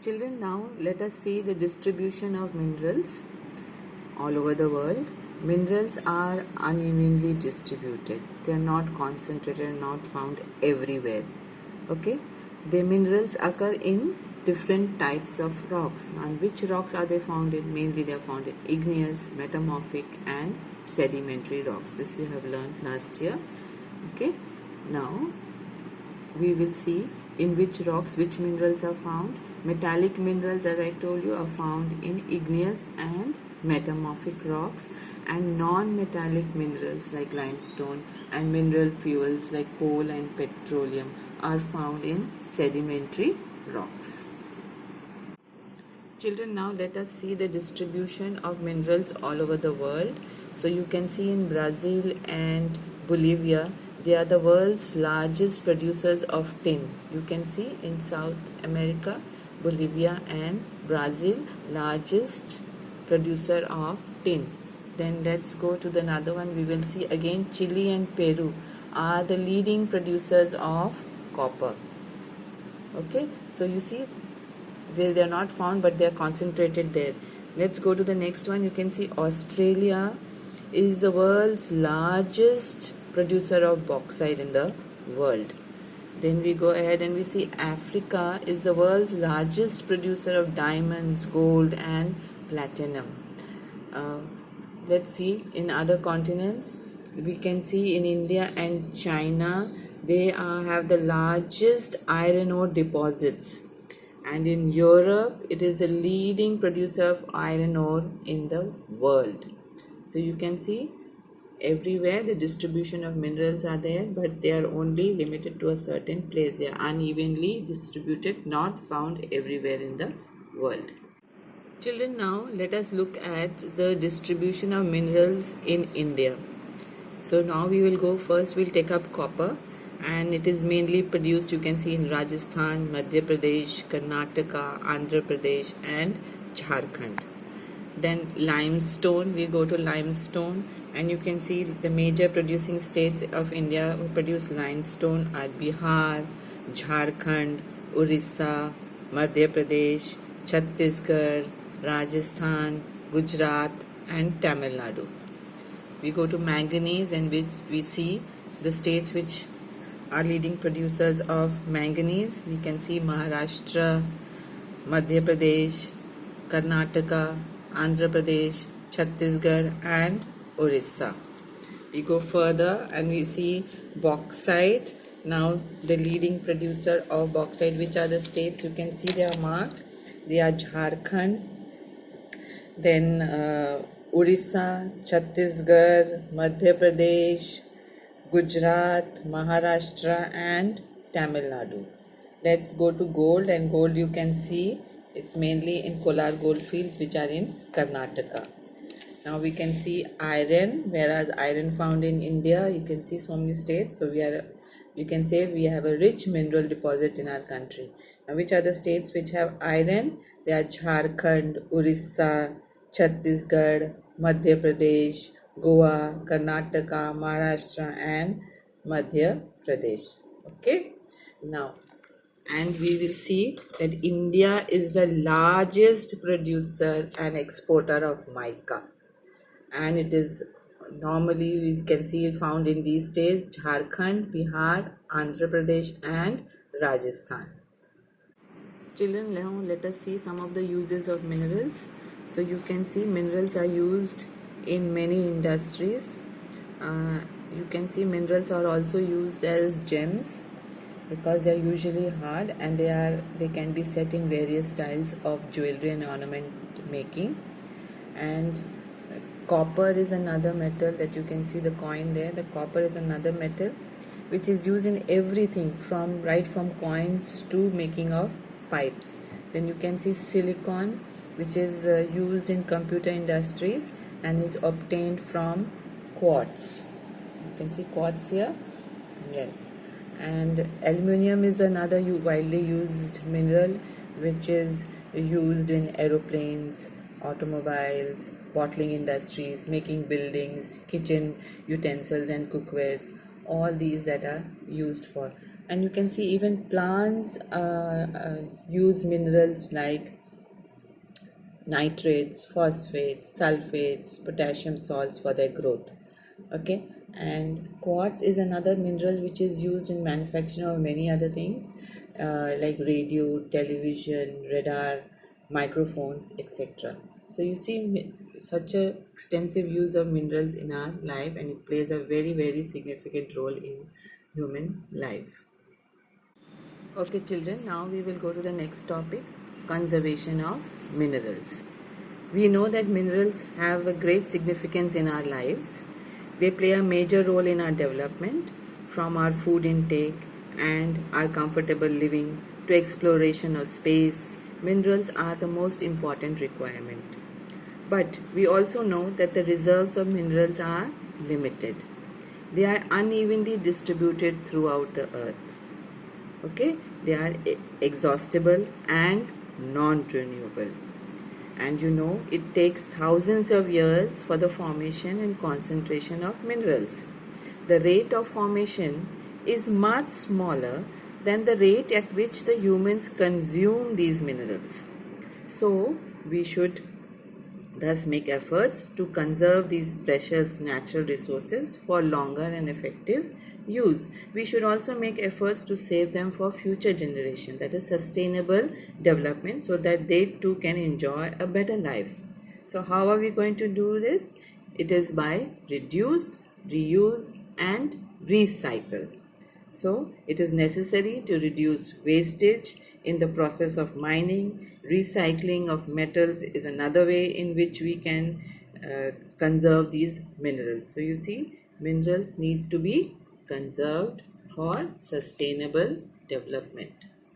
Children, now let us see the distribution of minerals all over the world. Minerals are unevenly distributed. They are not concentrated, not found everywhere. Okay? The minerals occur in different types of rocks. And which rocks are they found in? Mainly they are found in igneous, metamorphic and sedimentary rocks. This you have learned last year. Okay? Now we will see in which rocks which minerals are found. Metallic minerals, as I told you, are found in igneous and metamorphic rocks, and non-metallic minerals like limestone and mineral fuels like coal and petroleum are found in sedimentary rocks. Children, now let us see the distribution of minerals all over the world. So you can see in Brazil and Bolivia, they are the world's largest producers of tin. You can see in South America, Bolivia and Brazil, largest producer of tin. Then let's go to the another one. We will see again Chile and Peru are the leading producers of copper. Okay, so you see they are not found, but they are concentrated there. Let's go to the next one. You can see Australia is the world's largest producer of bauxite in the world. Then we go ahead and we see Africa is the world's largest producer of diamonds, gold and platinum. Let's see in other continents. We can see in India and China, they have the largest iron ore deposits. And in Europe, it is the leading producer of iron ore in the world. So you can see everywhere the distribution of minerals are there, but they are only limited to a certain place. They are unevenly distributed, not found everywhere in the world. Children, now let us look at the distribution of minerals in India. So now we will go first, we'll take up copper, and it is mainly produced, you can see, in Rajasthan, Madhya Pradesh, Karnataka, Andhra Pradesh and Jharkhand. Then limestone, we go to limestone, and you can see the major producing states of India who produce limestone are Bihar, Jharkhand, Orissa, Madhya Pradesh, Chhattisgarh, Rajasthan, Gujarat and Tamil Nadu. We go to manganese, and we see the states which are leading producers of manganese. We can see Maharashtra, Madhya Pradesh, Karnataka, Andhra Pradesh, Chhattisgarh and Orissa. We go further and we see bauxite. Now the leading producer of bauxite, which are the states? You can see they are marked. They are Jharkhand, then Orissa, Chhattisgarh, Madhya Pradesh, Gujarat, Maharashtra and Tamil Nadu. Let's go to gold, and gold you can see it's mainly in Kolar goldfields which are in Karnataka. Now we can see iron, whereas iron found in India, you can see so many states. So you can say we have a rich mineral deposit in our country. Now which are the states which have iron? They are Jharkhand, Orissa, Chhattisgarh, Madhya Pradesh, Goa, Karnataka, Maharashtra and Madhya Pradesh. Okay, now, and we will see that India is the largest producer and exporter of mica, and it is normally we can see it found in these states: Jharkhand, Bihar, Andhra Pradesh and Rajasthan. Children, now let us see some of the uses of minerals. So you can see minerals are used in many industries. You can see minerals are also used as gems because they are usually hard, and they can be set in various styles of jewelry and ornament making. And copper is another metal that you can see the coin there. The copper is another metal which is used in everything from coins to making of pipes. Then you can see silicon, which is used in computer industries and is obtained from quartz. You can see quartz here. Yes. And aluminium is another widely used mineral which is used in aeroplanes, automobiles, bottling industries, making buildings, kitchen utensils and cookwares. All these that are used for. And you can see even plants use minerals like nitrates, phosphates, sulfates, potassium salts for their growth. Okay, and quartz is another mineral which is used in manufacturing of many other things like radio, television, radar, microphones, etc. So you see such a extensive use of minerals in our life, and it plays a very significant role in human life. Okay, children, now we will go to the next topic, conservation of minerals. We know that minerals have a great significance in our lives. They play a major role in our development, from our food intake and our comfortable living to exploration of space. Minerals are the most important requirement. But we also know that the reserves of minerals are limited. They are unevenly distributed throughout the earth. Okay, they are exhaustible and non-renewable. And you know, it takes thousands of years for the formation and concentration of minerals. The rate of formation is much smaller than the rate at which the humans consume these minerals. So we should thus make efforts to conserve these precious natural resources for longer and effective use. We should also make efforts to save them for future generation, that is sustainable development, so that they too can enjoy a better life. So how are we going to do this? It is by reduce, reuse and recycle. So it is necessary to reduce wastage in the process of mining. Recycling of metals is another way in which we can conserve these minerals. So you see, minerals need to be conserved for sustainable development.